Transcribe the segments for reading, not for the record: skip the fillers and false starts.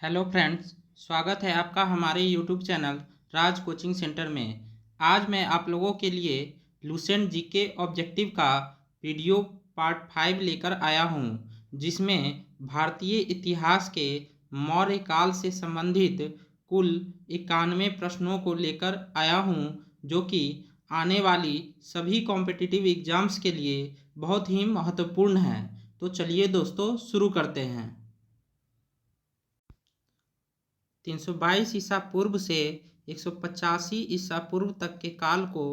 Hello friends, स्वागत है आपका हमारे यूट्यूब चैनल राज कोचिंग सेंटर में। आज मैं आप लोगों के लिए लुसेंट जीके ऑब्जेक्टिव का वीडियो पार्ट 5 लेकर आया हूं, जिसमें भारतीय इतिहास के मौर्य काल से संबंधित कुल 91 प्रश्नों को लेकर आया हूं, जो कि आने वाली सभी कॉम्पिटिटिव एग्जाम्स के लिए बहुत ही महत्वपूर्ण हैं। तो चलिए दोस्तों, शुरू करते हैं। 322 ईसा पूर्व से 185 ईसा पूर्व तक के काल को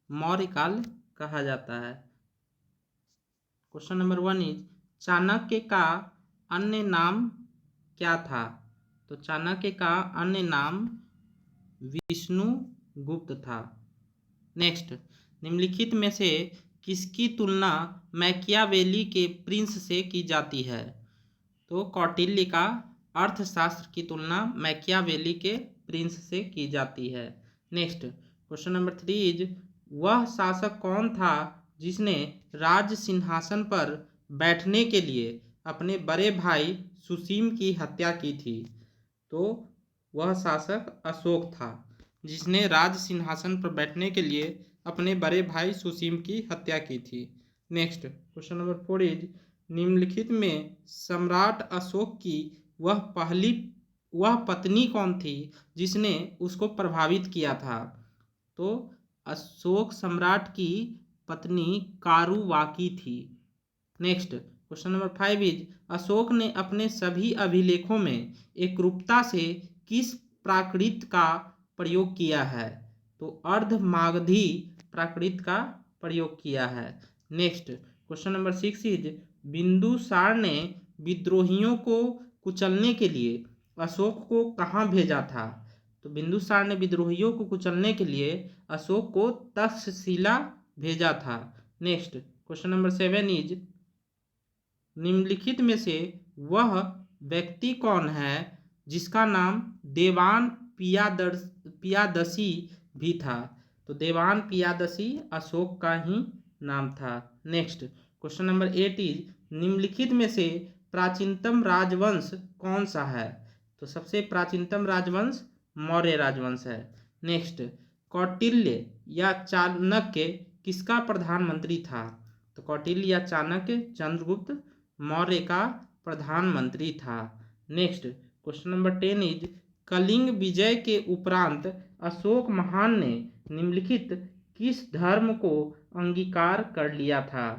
मौर्य काल कहा जाता है। क्वेश्चन नंबर 1 इज चाणक्य का अन्य नाम क्या था? तो चाणक्य का अन्य नाम विष्णुगुप्त था। नेक्स्ट, निम्नलिखित में से किसकी तुलना मैकियावेली के प्रिंस से की जाती है? तो कौटिल्य का अर्थशास्त्र की तुलना मैकियावेली के प्रिंस से की जाती है। नेक्स्ट, क्वेश्चन नंबर 3 इज वह शासक कौन था जिसने राज सिंहासन पर बैठने के लिए अपने बड़े भाई सुसीम की हत्या की थी? तो वह शासक अशोक था, जिसने राज सिंहासन पर बैठने के लिए अपने बड़े भाई सुसीम की हत्या की थी। नेक्स्ट, क्वेश्चन नंबर 4 इज निम्नलिखित में सम्राट अशोक की वह पत्नी कौन थी जिसने उसको प्रभावित किया था? तो अशोक सम्राट की पत्नी कारुवाकी थी। Next, question number 5 is Ashoka ने अपने सभी अभिलेखों में एकरूपता से किस प्राकृत का प्रयोग किया है? तो अर्धमागधी प्राकृत का प्रयोग किया है। Next, question number 6 is Bindusara ने विद्रोहियों को कुचलने के लिए अशोक को कहाँ भेजा था? तो बिंदुसार ने विद्रोहियों को कुचलने के लिए अशोक को तक्षशिला भेजा था। नेक्स्ट, क्वेश्चन नंबर 7 इज निम्नलिखित में से वह व्यक्ति कौन है जिसका नाम देवान पियादसी भी था? तो देवान पियादसी अशोक का ही नाम था। नेक्स्ट, क्वेश्चन नंबर 8 इज निम्नलिखित में से प्राचीनतम राजवंश कौन सा है? तो सबसे प्राचीनतम राजवंश मौर्य राजवंश है। नेक्स्ट, कौटिल्य या चाणक्य किसका प्रधानमंत्री था? तो कौटिल्य या चाणक्य चंद्रगुप्त मौर्य का प्रधानमंत्री था। Next, question number 10 is Kalinga विजय के उपरांत अशोक महान ने निम्नलिखित किस धर्म को अंगीकार कर लिया था?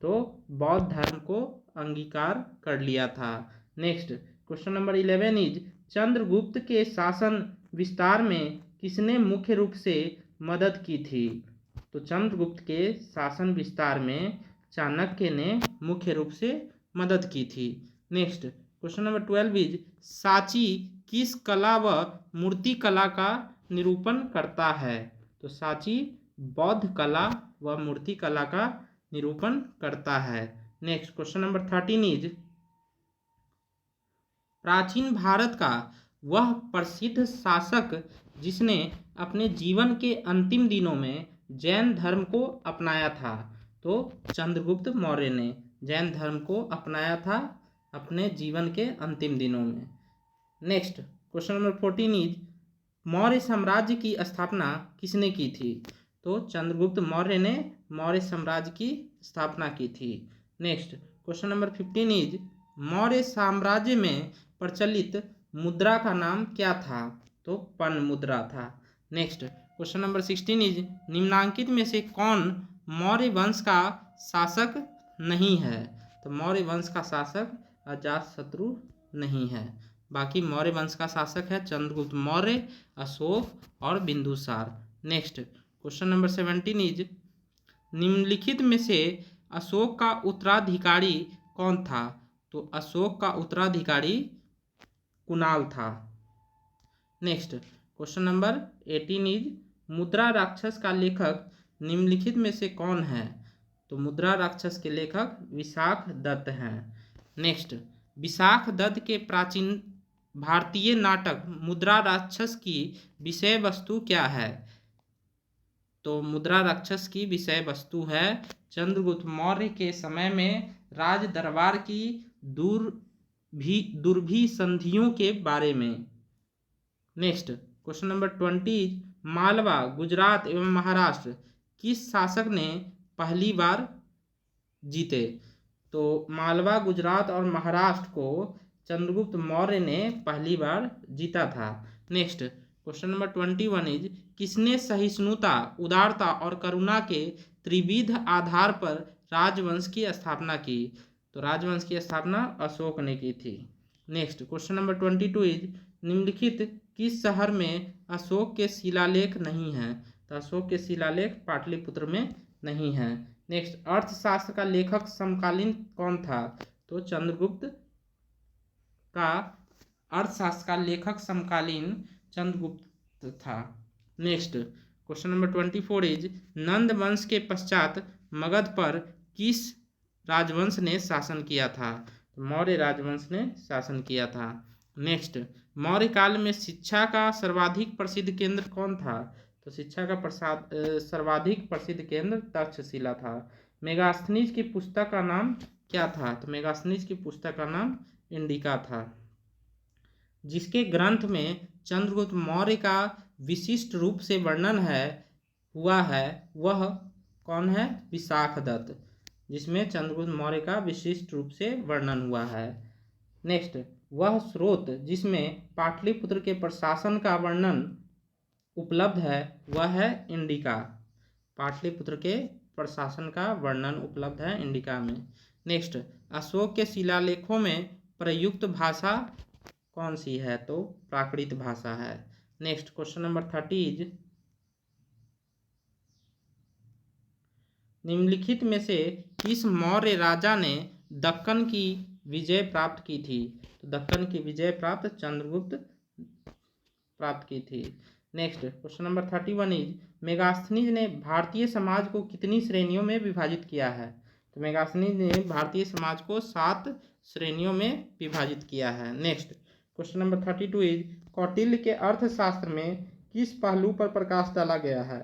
तो बौद्ध धर्म को अंगीकार कर लिया था। Next, question number 11 is Chandragupta के शासन विस्तार में किसने मुख्य रूप से मदद की थी? तो चंद्रगुप्त के शासन विस्तार में चाणक्य ने मुख्य रूप से मदद की थी। Next, question number 12 is Sanchi किस कला व मूर्ति कला का निरूपण करता है? तो सांची बौद्ध कला व मूर्ति कला का निरूपण करता है। नेक्स्ट, क्वेश्चन नंबर 13 इज प्राचीन भारत का वह प्रसिद्ध शासक जिसने अपने जीवन के अंतिम दिनों में जैन धर्म को अपनाया था? तो चंद्रगुप्त मौर्य ने जैन धर्म को अपनाया था अपने जीवन के अंतिम दिनों में। Next, question number 14 is Maurya साम्राज्य की स्थापना किसने की थी? तो चंद्रगुप्त मौर्य ने मौर्य साम्राज्य की स्थापना की थी। Next, question number 15 is Maurya साम्राज्य में प्रचलित मुद्रा का नाम क्या था? तो पन मुद्रा था। नेक्स्ट, क्वेश्चन नंबर 16 इज निम्नांकित में से कौन मौर्य वंश का शासक नहीं है? तो मौर्य वंश का शासक अजातशत्रु नहीं है। बाकी मौर्य वंश का शासक है चंद्रगुप्त मौर्य, अशोक और Bindusara. Next, question number 17 is निम्नलिखित में से अशोक का उत्तराधिकारी कौन था? तो अशोक का उत्तराधिकारी कुणाल था। नेक्स्ट, क्वेश्चन नंबर 18 इज मुद्रा राक्षस का लेखक निम्नलिखित में से कौन है? तो मुद्रा राक्षस के लेखक विशाख दत्त हैं। नेक्स्ट, विशाख दत्त के प्राचीन भारतीय नाटक मुद्रा राक्षस की विषय वस्तु क्या है? तो मुद्रा राक्षस की विषय वस्तु है चंद्रगुप्त मौर्य के समय में राज दरबार की भी दुर्भिसंधियों के बारे में। Next question number 20, Malwa, Gujarat एवं महाराष्ट्र किस शासक ने पहली बार जीते? तो मालवा, गुजरात और महाराष्ट्र को चंद्रगुप्त मौर्य ने पहली बार जीता था। नेक्स्ट क्वेश्चन नंबर 21 इज, किसने सहिष्णुता, उदारता और करुणा के त्रिविध आधार पर राजवंश की स्थापना की? तो राजवंश की स्थापना अशोक ने की थी। नेक्स्ट क्वेश्चन नंबर 22 इज, निम्नलिखित किस शहर में अशोक के शिलालेख नहीं हैं? तो अशोक के शिलालेख पाटलिपुत्र में नहीं हैं। नेक्स्ट, अर्थशास्त्र का लेखक समकालीन कौन था? तो चंद्रगुप्त का अर्थशास्त्र का लेखक समकालीन चंद्रगुप्त था। नेक्स्ट क्वेश्चन नंबर 24 इज, नंद वंश के पश्चात मगध पर किस राजवंश ने शासन किया था? तो मौर्य राजवंश ने शासन किया था। नेक्स्ट, मौर्य काल में शिक्षा का सर्वाधिक प्रसिद्ध केंद्र कौन था? तो शिक्षा का सर्वाधिक प्रसिद्ध केंद्र तक्षशिला था। मेगास्थनीज की पुस्तक का नाम क्या था? तो मेगास्थनीज की पुस्तक का नाम इंडिका था। जिसके ग्रंथ में चंद्रगुप्त मौर्य का विशिष्ट रूप से वर्णन हुआ है वह कौन है? विशाखदत्त, जिसमें चंद्रगुप्त मौर्य का विशिष्ट रूप से वर्णन हुआ है। नेक्स्ट, वह स्रोत जिसमें पाटलिपुत्र के प्रशासन का वर्णन उपलब्ध है वह है इंडिका। पाटलिपुत्र के प्रशासन का वर्णन उपलब्ध है इंडिका में। नेक्स्ट, अशोक के शिलालेखों में प्रयुक्त भाषा कौन सी है? तो प्राकृत भाषा है। नेक्स्ट क्वेश्चन नंबर 30 इज, निम्नलिखित में से किस मौर्य राजा ने दक्कन की विजय प्राप्त की थी? तो दक्कन की विजय प्राप्त चंद्रगुप्त प्राप्त की थी। Next question number 31 is, Megasthenes ने भारतीय समाज को कितनी श्रेणियों में विभाजित किया है? तो मेगास्थनीज ने भारतीय समाज को 7 श्रेणियों में विभाजित किया है। Next question number 32 is, Kautilya के अर्थशास्त्र में किस पहलू पर प्रकाश डाला गया है?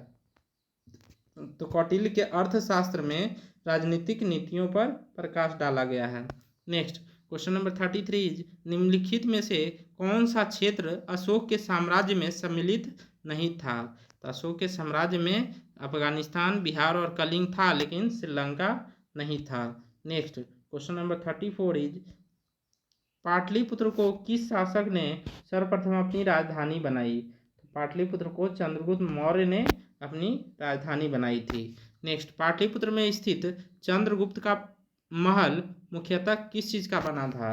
तो कौटिल्य के अर्थशास्त्र में राजनीतिक नीतियों पर प्रकाश डाला गया है। नेक्स्ट क्वेश्चन नंबर 33 इज, निम्नलिखित में से कौन सा क्षेत्र अशोक के साम्राज्य में सम्मिलित नहीं था? तो अशोक के साम्राज्य में अफगानिस्तान, बिहार और कलिंग था, लेकिन श्रीलंका नहीं था। Next question number 34 is, Pataliputra को किस शासक ने सर्वप्रथम अपनी राजधानी बनाई? तो पाटलिपुत्र को चंद्रगुप्त मौर्य ने अपनी राजधानी बनाई थी। नेक्स्ट, पाटलिपुत्र में स्थित चंद्रगुप्त का महल मुख्यतः किस चीज़ का बना था?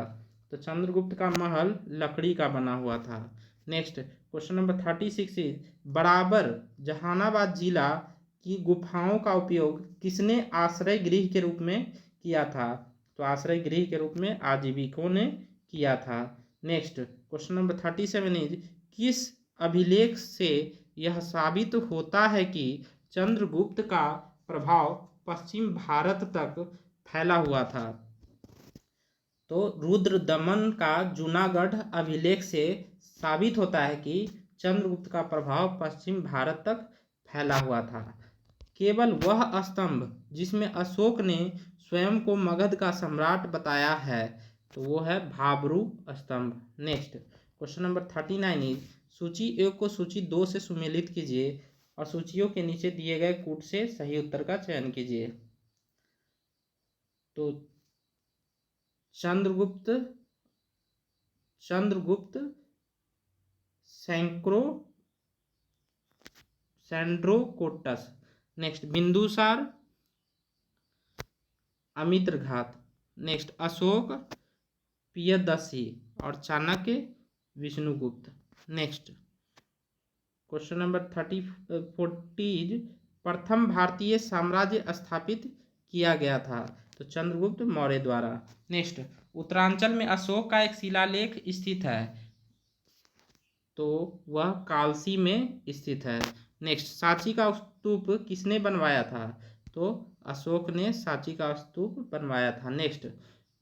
तो चंद्रगुप्त का महल लकड़ी का बना हुआ था। नेक्स्ट क्वेश्चन नंबर 36 इज, बराबर जहानाबाद जिला की गुफाओं का उपयोग किसने आश्रय गृह के रूप में किया था? तो आश्रय गृह के रूप में आजीविकों ने किया था। नेक्स्ट क्वेश्चन नंबर 37 इज, किस अभिलेख से यह साबित होता है कि चंद्रगुप्त का प्रभाव पश्चिम भारत तक फैला हुआ था? तो रुद्रदमन का जूनागढ़ अभिलेख से साबित होता है कि चंद्रगुप्त का प्रभाव पश्चिम भारत तक फैला हुआ था। केवल वह स्तंभ जिसमें अशोक ने स्वयं को मगध का सम्राट बताया है तो वो है भाब्रू स्तंभ। नेक्स्ट क्वेश्चन नंबर 39 इज, सूची 1 को सूची 2 से सुमेलित कीजिए और सूचियों के नीचे दिए गए कूट से सही उत्तर का चयन कीजिए। तो Chandragupta Sandrocottus. Next Bindusara Amitraghata. Next Ashoka Priyadarshi और Chanakya Vishnugupta. Next question number 40 प्रथम भारतीय साम्राज्य स्थापित किया गया था? तो चंद्रगुप्त मौर्य द्वारा। नेक्स्ट, उत्तरांचल में अशोक का एक शिलालेख स्थित है तो वह कालसी में स्थित है। नेक्स्ट, सांची का स्तूप किसने बनवाया था? तो अशोक ने सांची का स्तूप बनवाया था। Next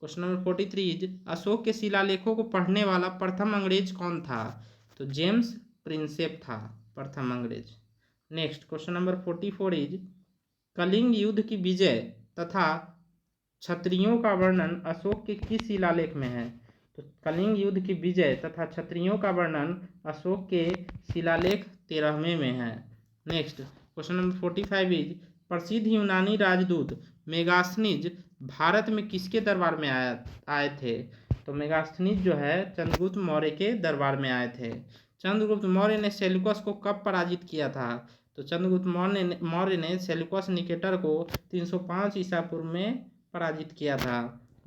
question number 43 is, Ashok के शिलालेखों को पढ़ने वाला प्रथम अंग्रेज कौन था? तो जेम्स प्रिंसेप था प्रथम अंग्रेज। Next question number 44 is, Kalinga युद्ध की विजय तथा क्षत्रियों का वर्णन अशोक के किस शिलालेख में है? तो कलिंग युद्ध की विजय तथा क्षत्रियों का वर्णन अशोक के शिलालेख 13वें में है। नेक्स्ट क्वेश्चन नंबर 45 इज प्रसिद्ध यूनानी राजदूत मेगास्थनीज भारत में किसके दरबार में आए थे? तो मेगास्थनीज जो है चंद्रगुप्त मौर्य के दरबार में आए थे। चंद्रगुप्त मौर्य ने सेल्यूकस को कब पराजित किया था? तो चंद्रगुप्त मौर्य ने सेल्यूकस निकेटर को 305 ईसा पूर्व में पराजित किया था।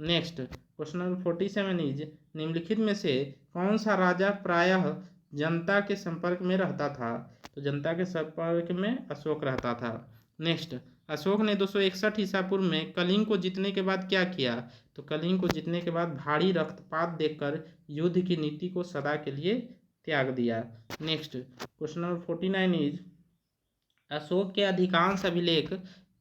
नेक्स्ट क्वेश्चन नंबर 47 इज निम्नलिखित में से कौन सा राजा प्रायः जनता के संपर्क में रहता था? तो जनता के संपर्क में अशोक रहता था। नेक्स्ट अशोक ने 261 ईसा पूर्व में कलिंग को जीतने के बाद क्या किया? तो कलिंग को जीतने के बाद भारी रक्तपात देखकर युद्ध की नीति को सदा के लिए त्याग दिया। Next question number 49 is Ashok के अधिकांश अभिलेख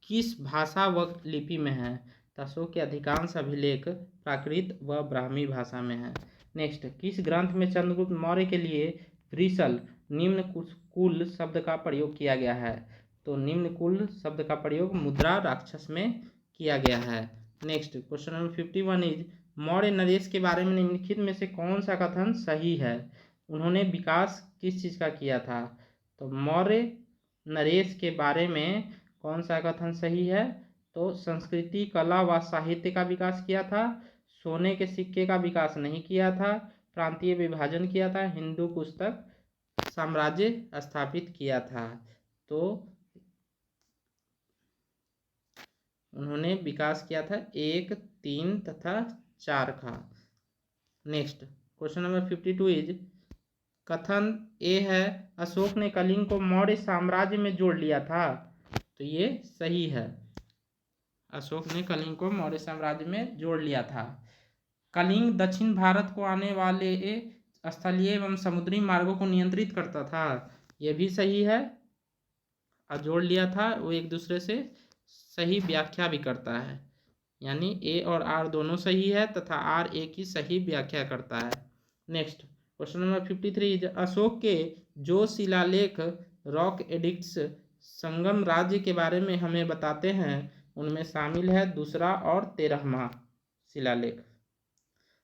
किस भाषा व लिपि में है? तो अशोक के अधिकांश अभिलेख प्राकृत व ब्राह्मी भाषा में है। नेक्स्ट किस ग्रंथ में चंद्रगुप्त मौर्य के लिए वृषल निम्न कुल शब्द का प्रयोग किया गया है? तो निम्न कुल शब्द का प्रयोग मुद्रा राक्षस में किया गया है। Next question number 51 is Maurya Naresh के बारे में निम्नलिखित में से कौन सा कथन सही है? उन्होंने विकास किस चीज़ का किया था? तो मौर्य नरेश के बारे में कौन सा कथन सही है? तो संस्कृति कला व साहित्य का विकास किया था, सोने के सिक्के का विकास नहीं किया था, प्रांतीय विभाजन किया था, हिंदू पुस्तक साम्राज्य स्थापित किया था। तो उन्होंने विकास किया था 1, 3 तथा 4 का। नेक्स्ट क्वेश्चन नंबर 52 इज कथन ए है अशोक ने कलिंग को मौर्य साम्राज्य में जोड़ लिया था। तो ये सही है, अशोक ने कलिंग को मौर्य साम्राज्य में जोड़ लिया था। कलिंग दक्षिण भारत को आने वाले स्थलीय एवं समुद्री मार्गों को नियंत्रित करता था। यह भी सही है, और जोड़ लिया था वो एक दूसरे से सही व्याख्या भी करता है, यानी ए और आर दोनों सही है तथा आर ए की सही व्याख्या करता है। नेक्स्ट क्वेश्चन नंबर 53 अशोक के जो शिलालेख रॉक एडिक्ट्स संगम राज्य के बारे में हमें बताते हैं उनमें शामिल है दूसरा और 13वां शिलालेख।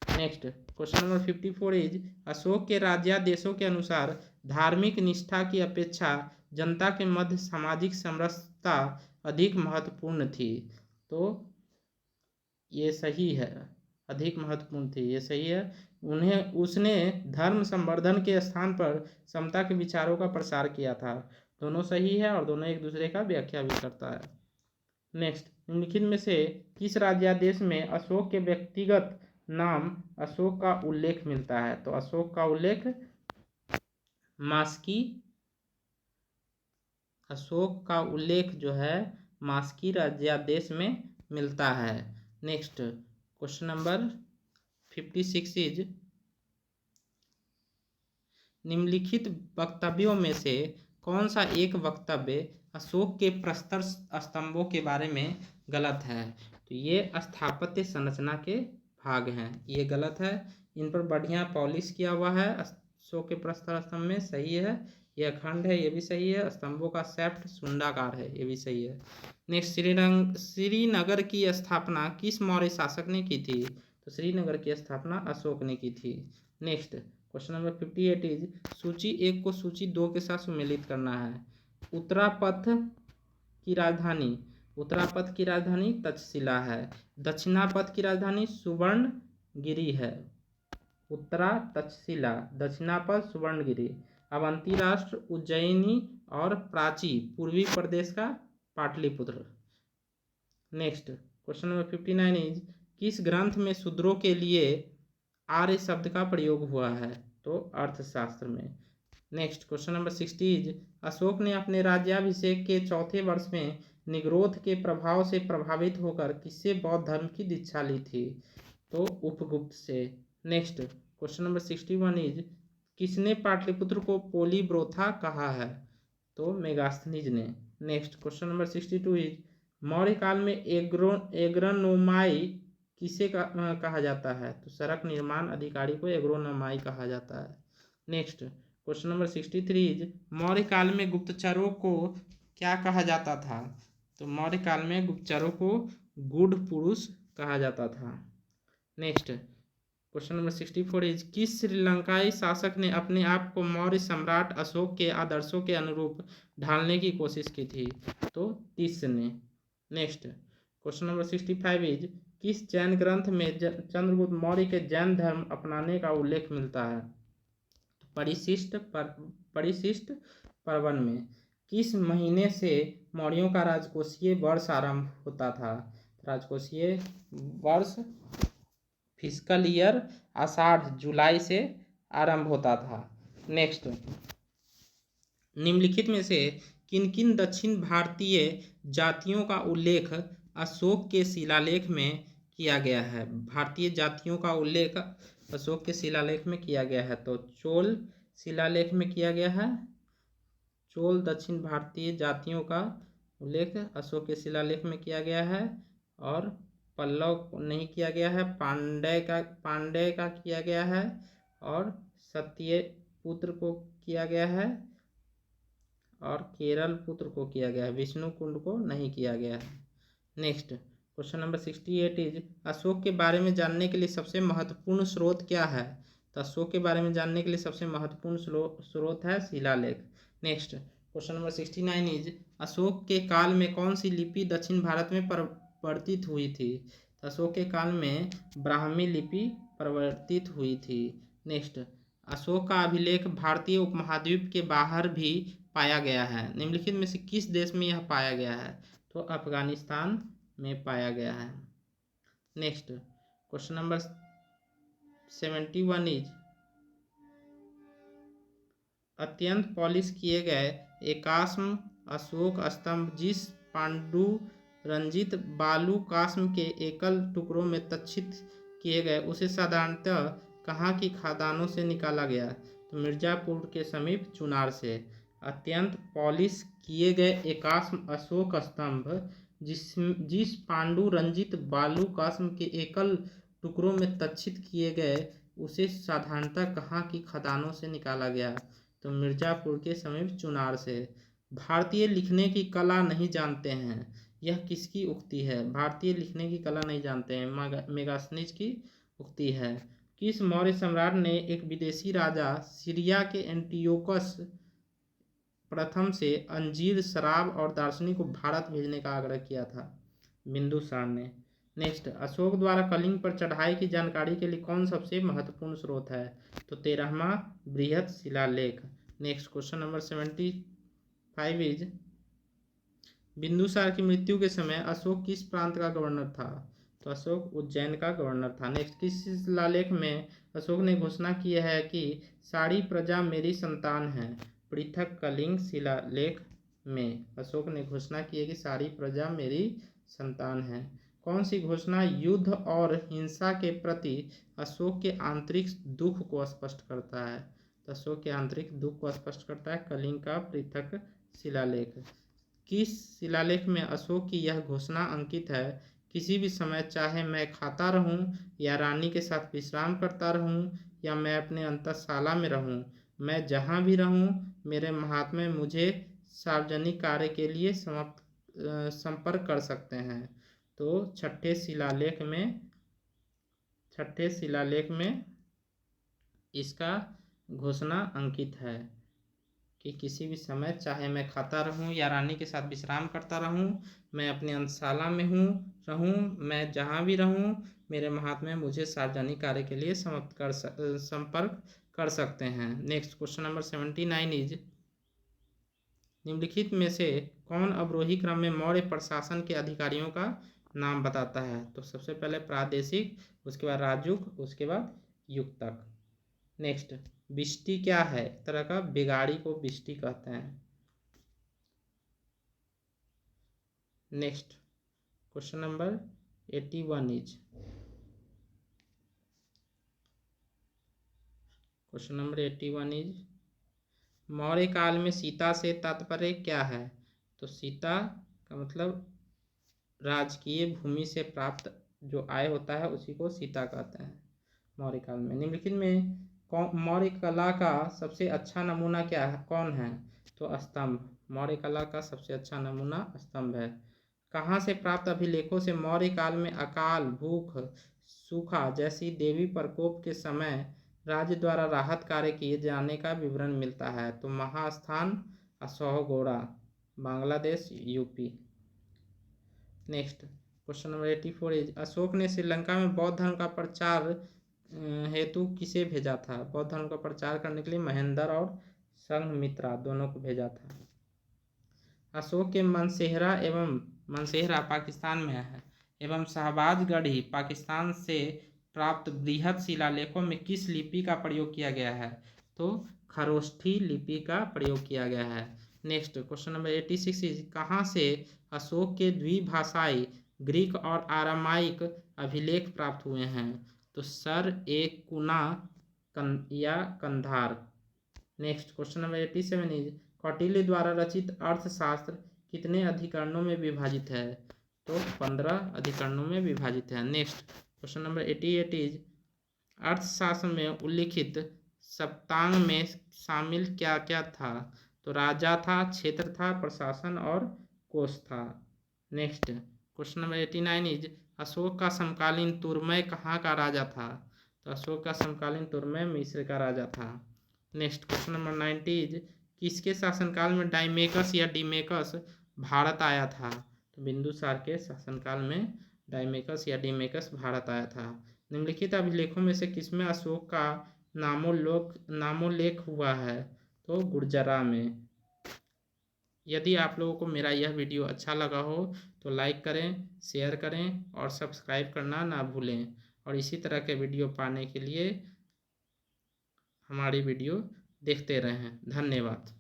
Next question number 54 is Ashok के राज्यादेशों के अनुसार धार्मिक निष्ठा की अपेक्षा जनता के मध्य सामाजिक समरसता अधिक महत्वपूर्ण थी। तो ये सही है, अधिक महत्वपूर्ण थी, ये सही है। उसने धर्म संवर्धन के स्थान पर समता के विचारों का प्रसार किया था। दोनों सही है और दोनों एक दूसरे का व्याख्या भी करता है। नेक्स्ट निम्नलिखित में से किस राज्यादेश में अशोक के व्यक्तिगत नाम अशोक का उल्लेख मिलता है? तो अशोक का उल्लेख मास्की, अशोक का उल्लेख जो है मास्की राज्यादेश में मिलता है। नेक्स्ट क्वेश्चन नंबर 56 इज निम्नलिखित वक्तव्यों में से कौन सा एक वक्तव्य अशोक के प्रस्तर स्तंभों के बारे में गलत है? तो ये स्थापत्य संरचना के भाग हैं, ये गलत है। इन पर बढ़िया पॉलिश किया हुआ है अशोक के प्रस्तर स्तंभ में, सही है। यह अखंड है, ये भी सही है। स्तंभों का शेफ्ट शुंडाकार है, ये भी सही है। नेक्स्ट श्रीनगर की स्थापना किस मौर्य शासक ने की थी? तो श्रीनगर की स्थापना अशोक ने की थी। नेक्स्ट क्वेश्चन नंबर 58 इज सूची 1 को सूची 2 के साथ सुमेलित करना है। उत्तरापथ की राजधानी तक्षशिला है। दक्षिणापथ की राजधानी सुवर्णगिरी है। उत्तरा तक्षशिला, दक्षिणापथ सुवर्णगिरी। अवंती राष्ट्र उज्जैनी और प्राची पूर्वी प्रदेश का Pataliputra. Next question number 59 is किस ग्रंथ में शूद्रों के लिए आर्य शब्द का प्रयोग हुआ है? तो अर्थशास्त्र में। Next question number 60 is Ashoka ने अपने राज्याभिषेक के चौथे वर्ष में निग्रोध के प्रभाव से प्रभावित होकर किससे बौद्ध धर्म की दीक्षा ली थी? तो उपगुप्त से। नेक्स्ट क्वेश्चन नंबर 61 इज किसने पाटलिपुत्र को पोलीब्रोथा कहा है? तो मेगास्थनीज ने। Next question number 62 is Maurya काल में एग्रोनोमाई किसे कहा जाता है? तो सड़क निर्माण अधिकारी को एग्रोनोमाई कहा जाता है। Next question number 63 is Maurya काल में गुप्तचरों को क्या कहा जाता था? तो मौर्य काल में गुप्तचरों को गूढ़ पुरुष कहा जाता था। नेक्स्ट क्वेश्चन नंबर 64 इज किस श्रीलंकाई शासक ने अपने आप को मौर्य सम्राट अशोक के आदर्शों के अनुरूप ढालने की कोशिश की थी? तो तीस ने। नेक्स्ट क्वेश्चन नंबर 65 इज किस जैन ग्रंथ में चंद्रगुप्त मौर्य के जैन धर्म अपनाने का उल्लेख मिलता है? परिशिष्ट पर्वन में। किस महीने से मौर्यों का राजकोषीय वर्ष आरंभ होता था? राजकोषीय वर्ष फिस्कल ईयर आषाढ़ जुलाई से आरंभ होता था। नेक्स्ट, निम्नलिखित में से किन किन दक्षिण भारतीय जातियों का उल्लेख अशोक के शिलालेख में किया गया है? भारतीय जातियों का उल्लेख अशोक के शिलालेख में किया गया है। तो चोल शिलालेख में किया गया है। चोल दक्षिण भारतीय जातियों का उल्लेख अशोक के शिलालेख में किया गया है। और पल्लव को नहीं किया गया है। पांड्य का किया गया है। और सत्यपुत्र को किया गया है। और केरल पुत्र को किया गया है। विष्णुकुंड को नहीं किया गया है। Next question number 68 is Ashok के बारे में जानने के लिए सबसे महत्वपूर्ण स्रोत क्या है? तो अशोक के बारे में जानने के लिए सबसे महत्वपूर्ण स्रोत है शिलालेख। Next question number 69 is Ashok के काल में कौन सी लिपि दक्षिण भारत में परिवर्तित हुई थी? तो अशोक के काल में ब्राह्मी लिपि परिवर्तित हुई थी। नेक्स्ट, अशोक का अभिलेख भारतीय उपमहाद्वीप के बाहर भी पाया गया है। निम्नलिखित में से किस देश में यह पाया गया है? तो अफगानिस्तान में पाया गया है। नेक्स्ट क्वेश्चन नंबर 71 इज अत्यंत पॉलिश किए गए एकाश्म अशोक स्तंभ जिस पांडु रंजित बालू कास्म के एकल टुकड़ों में तक्षित किए गए उसे साधारणतः कहाँ की खदानों से निकाला गया? तो मिर्जापुर के समीप चुनार से। अत्यंत पॉलिश किए गए एकाश्म अशोक स्तंभ जिस पांडु रंजित बालू कास्म के एकल टुकड़ों में तक्षित किए गए उसे साधारणतः कहाँ की खदानों से निकाला गया? तो मिर्जापुर के समीप चुनार से। भारतीय लिखने की कला नहीं जानते हैं, यह किसकी उक्ति है? भारतीय लिखने की कला नहीं जानते हैं, मेगास्थनीज की उक्ति है। किस मौर्य सम्राट ने एक विदेशी राजा सीरिया के एंटियोकस प्रथम से अंजीर, शराब और दालचीनी को भारत भेजने का आग्रह किया था? बिंदुसार ने। नेक्स्ट, अशोक द्वारा कलिंग पर चढ़ाई की जानकारी के लिए कौन सबसे महत्वपूर्ण स्रोत है? तो 13वां बृहत शिलालेख। Next question number 75 is Bindusara की मृत्यु के समय अशोक किस प्रांत का गवर्नर था? तो अशोक उज्जैन का गवर्नर था। नेक्स्ट, किस शिलालेख में अशोक ने घोषणा की है कि सारी प्रजा मेरी संतान है? पृथक कलिंग शिलालेख में अशोक ने घोषणा की है कि सारी प्रजा मेरी संतान है। कौन सी घोषणा युद्ध और हिंसा के प्रति अशोक के आंतरिक दुख को स्पष्ट करता है? तो अशोक के आंतरिक दुख को स्पष्ट करता है कलिंग का पृथक शिलालेख। किस शिलालेख में अशोक की यह घोषणा अंकित है? किसी भी समय चाहे मैं खाता रहूं या रानी के साथ विश्राम करता रहूं या मैं अपने अंतःशाला में रहूं, मैं जहां भी रहूं मेरे महात्मा मुझे सार्वजनिक कार्य के लिए संपर्क कर सकते हैं। तो छठे शिलालेख में इसका घोषणा अंकित है कि किसी भी समय चाहे मैं खाता रहूं या रानी के साथ विश्राम करता रहूं, मैं अपने अंतशाला में रहूं, मैं जहां भी रहूं मेरे महात्मा मुझे सार्वजनिक कार्य के लिए संपर्क कर सकते हैं। नेक्स्ट क्वेश्चन नंबर 79 इज निम्नलिखित में से कौन अवरोही क्रम में मौर्य प्रशासन के अधिकारियों का नाम बताता है? तो सबसे पहले प्रादेशिक, उसके बाद राजुक, उसके बाद युक्तक। नेक्स्ट, बिष्टी क्या है? एक तरह का बिगाड़ी को बिष्टी कहते हैं। Next question number 81 is Maurya काल में सीता से तात्पर्य क्या है? तो सीता का मतलब राजकीय भूमि से प्राप्त जो आय होता है उसी को सीता कहते हैं मौर्य काल में। निम्नलिखित में मौर्य कला का सबसे अच्छा नमूना क्या है? कौन है? तो स्तंभ। मौर्य कला का सबसे अच्छा नमूना स्तंभ है। कहाँ से प्राप्त अभिलेखों से मौर्य काल में अकाल, भूख, सूखा जैसी देवी प्रकोप के समय राज्य द्वारा राहत कार्य किए जाने का विवरण मिलता है? तो महास्थान, असोहगोड़ा, Bangladesh, UP. Next question number 84 is Ashoka ने श्रीलंका में बौद्ध धर्म का प्रचार हेतु किसे भेजा था? बौद्ध धर्म का प्रचार करने के लिए महेंद्र और संघमित्रा दोनों को भेजा था। अशोक के मनसेहरा पाकिस्तान में है एवं शहबाजगढ़ी पाकिस्तान से प्राप्त बृहद शिलालेखों में किस लिपि का प्रयोग किया गया है? तो खरोष्ठी लिपि का प्रयोग किया गया है। नेक्स्ट क्वेश्चन नंबर 86 इज कहाँ से अशोक के द्विभाषाई ग्रीक और आरामाइक अभिलेख प्राप्त हुए हैं? तो सरएकुना या Kandahar. Next question number 87 is Kautilya द्वारा रचित अर्थशास्त्र कितने अधिकरणों में विभाजित है? तो 15 अधिकरणों में विभाजित है। नेक्स्ट क्वेश्चन नंबर 88 इज अर्थशास्त्र में उल्लिखित सप्तांग में शामिल क्या क्या था? तो राजा था, क्षेत्र था, प्रशासन और कोष था। Next question number 89 is Ashok का समकालीन तुर्मय कहाँ का राजा था? तो अशोक का समकालीन तुर्मय मिस्र का राजा था। नेक्स्ट क्वेश्चन नंबर 90 इज किसके शासनकाल में डाइमेकस या डिमेकस भारत आया था? तो बिंदुसार के शासनकाल में डाइमेकस या डिमेकस भारत आया था। निम्नलिखित अभिलेखों में से किसमें अशोक का नामोल्लेख हुआ है? तो गुर्जरा में। यदि आप लोगों को मेरा यह वीडियो अच्छा लगा हो तो लाइक करें, शेयर करें और सब्सक्राइब करना ना भूलें। और इसी तरह के वीडियो पाने के लिए हमारी वीडियो देखते रहें। धन्यवाद।